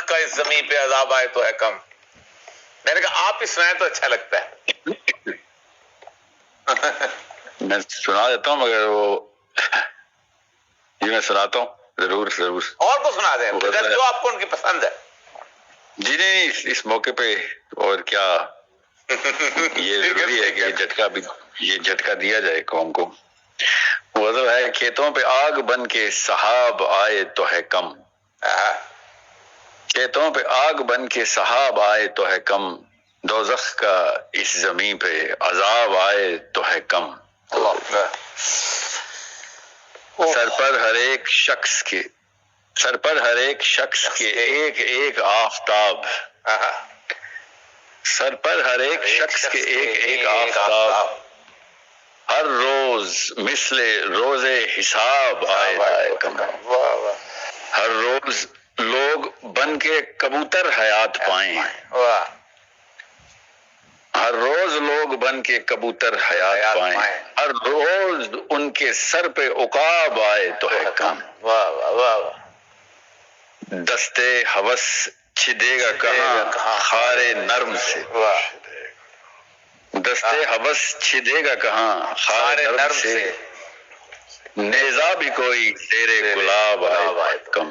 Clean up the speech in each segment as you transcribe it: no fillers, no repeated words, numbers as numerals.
دوزخ کا اس زمین پہ عذاب آئے تو ہے کم. میں نے کہا آپ ہی سنائیں تو اچھا لگتا ہے. میں سنا دیتا ہوں مگر وہ میں سناتا ہوں ضرور اور کو سنا دیں جو آپ کو ان کی پسند ہے. جی نہیں اس موقع پہ اور کیا یہ ضروری ہے کہ یہ جھٹکا دیا جائے قوم کو. وہ تو ہے کھیتوں پہ آگ بن کے سحاب آئے تو ہے کم. کھیتوں پہ آگ بن کے سحاب آئے تو ہے کم. دوزخ کا اس زمین پہ عذاب آئے تو ہے کم. سر پر ہر ایک شخص کے ایک ایک آفتاب. سر پر ہر ایک شخص کے ایک آفتاب. ہر روز مثل روز حساب آئے کم. ہر روز لوگ بن کے کبوتر حیات پائیں. ہر روز لوگ بن کے کبوتر حیات پائیں. ہر روز ان کے سر پہ عقاب آئے تو ہے کم. دستے ہوس چھدے گا کہاں خارے نرم سے. دستے ہوس چھدے گا کہاں خارے نرم سے. نیزہ بھی کوئی تیرے گلاب آئے کم.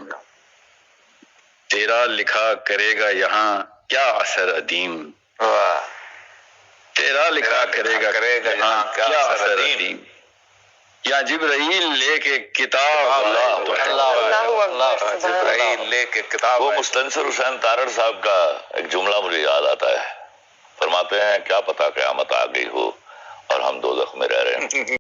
تیرا لکھا کرے گا یہاں کیا اثر عدیم. تیرا لکھا کرے گا یہاں کیا اثر عدیم. یا جبرائیل لے کے کتاب جبرائیل لے کے کتاب. وہ مستنصر حسین تارڑ صاحب کا ایک جملہ مجھے یاد آتا ہے. فرماتے ہیں کیا پتہ قیامت آ گئی ہو اور ہم دوزخ میں رہ رہے ہیں.